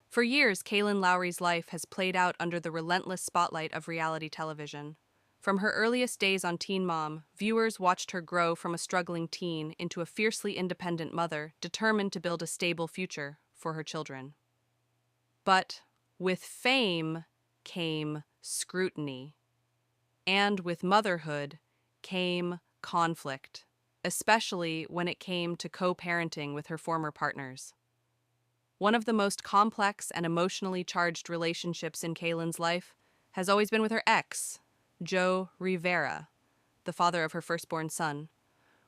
For years, Kaylin Lowry's life has played out under the relentless spotlight of reality television. From her earliest days on Teen Mom, viewers watched her grow from a struggling teen into a fiercely independent mother determined to build a stable future for her children. But with fame came scrutiny, and with motherhood came conflict, especially when it came to co-parenting with her former partners. One of the most complex and emotionally charged relationships in Kaylin's life has always been with her ex, Joe Rivera, the father of her firstborn son.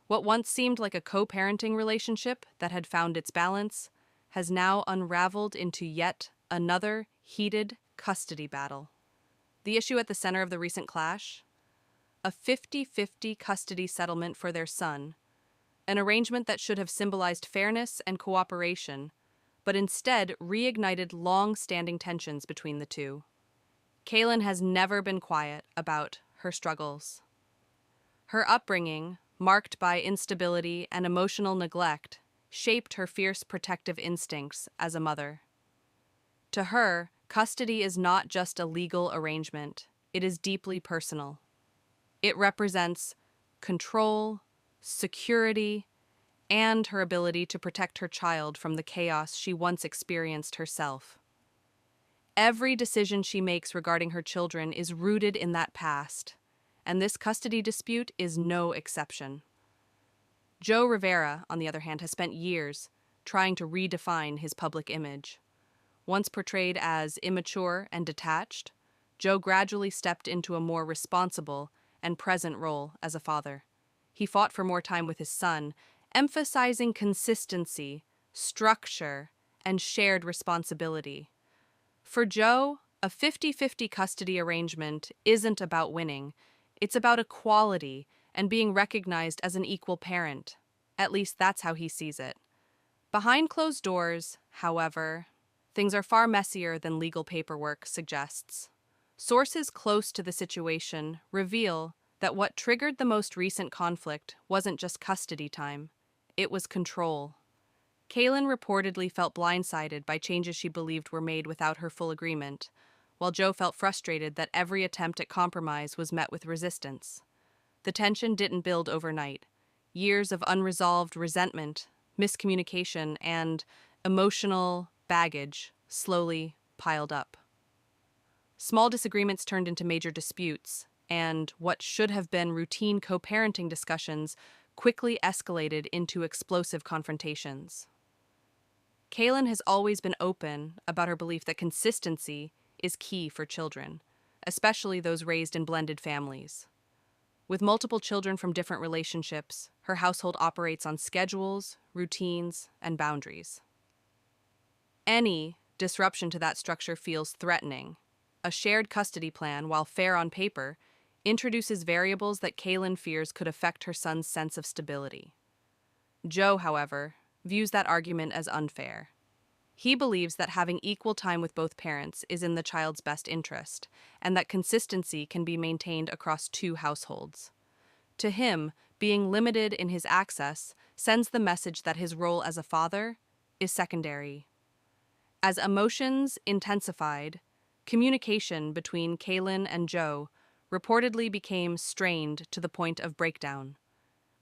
What once seemed like a co-parenting relationship that had found its balance has now unraveled into yet another heated custody battle. The issue at the center of the recent clash? A 50-50 custody settlement for their son, an arrangement that should have symbolized fairness and cooperation, but instead reignited long-standing tensions between the two. Kaylin has never been quiet about her struggles. Her upbringing, marked by instability and emotional neglect, shaped her fierce protective instincts as a mother. To her, custody is not just a legal arrangement, it is deeply personal. It represents control, security, and her ability to protect her child from the chaos she once experienced herself. Every decision she makes regarding her children is rooted in that past, and this custody dispute is no exception. Joe Rivera, on the other hand, has spent years trying to redefine his public image. Once portrayed as immature and detached, Joe gradually stepped into a more responsible and present role as a father. He fought for more time with his son, emphasizing consistency, structure, and shared responsibility. For Joe, a 50-50 custody arrangement isn't about winning. It's about equality and being recognized as an equal parent. At least that's how he sees it. Behind closed doors, however, things are far messier than legal paperwork suggests. Sources close to the situation reveal that what triggered the most recent conflict wasn't just custody time, it was control. Kaylin reportedly felt blindsided by changes she believed were made without her full agreement, while Joe felt frustrated that every attempt at compromise was met with resistance. The tension didn't build overnight. Years of unresolved resentment, miscommunication, and emotional baggage slowly piled up. Small disagreements turned into major disputes, and what should have been routine co-parenting discussions quickly escalated into explosive confrontations. Kaylin has always been open about her belief that consistency is key for children, especially those raised in blended families. With multiple children from different relationships, her household operates on schedules, routines, and boundaries. Any disruption to that structure feels threatening. A shared custody plan, while fair on paper, introduces variables that Kaylin fears could affect her son's sense of stability. Joe, however, views that argument as unfair. He believes that having equal time with both parents is in the child's best interest, and that consistency can be maintained across two households. To him, being limited in his access sends the message that his role as a father is secondary. As emotions intensified, communication between Kaylin and Joe reportedly became strained to the point of breakdown.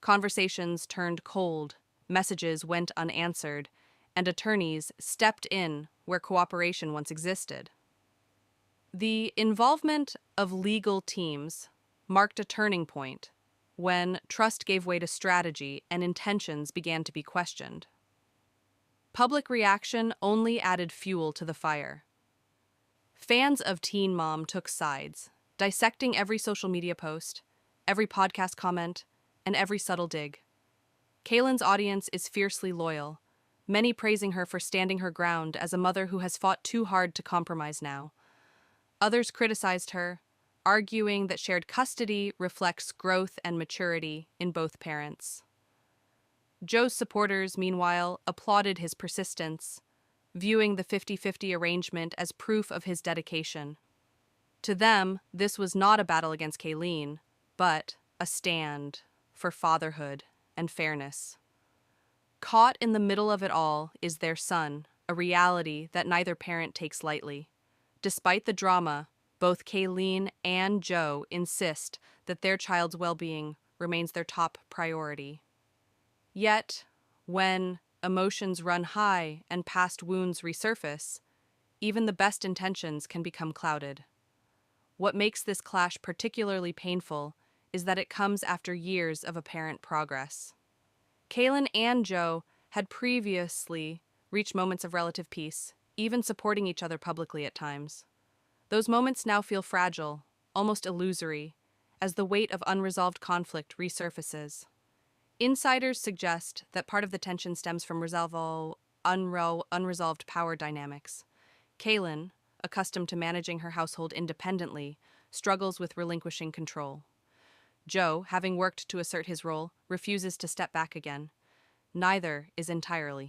Conversations turned cold, messages went unanswered, and attorneys stepped in where cooperation once existed. The involvement of legal teams marked a turning point when trust gave way to strategy and intentions began to be questioned. Public reaction only added fuel to the fire. Fans of Teen Mom took sides, dissecting every social media post, every podcast comment, and every subtle dig. Kaylin's audience is fiercely loyal, many praising her for standing her ground as a mother who has fought too hard to compromise now. Others criticized her, arguing that shared custody reflects growth and maturity in both parents. Joe's supporters, meanwhile, applauded his persistence, viewing the 50-50 arrangement as proof of his dedication. To them, this was not a battle against Kaylin, but a stand for fatherhood and fairness. Caught in the middle of it all is their son, a reality that neither parent takes lightly. Despite the drama, both Kayleen and Joe insist that their child's well-being remains their top priority. Yet, when emotions run high and past wounds resurface, even the best intentions can become clouded. What makes this clash particularly painful is that it comes after years of apparent progress. Kaylin and Joe had previously reached moments of relative peace, even supporting each other publicly at times. Those moments now feel fragile, almost illusory, as the weight of unresolved conflict resurfaces. Insiders suggest that part of the tension stems from unresolved power dynamics. Kaylin, accustomed to managing her household independently, struggles with relinquishing control. Joe, having worked to assert his role, refuses to step back again. Neither is entirely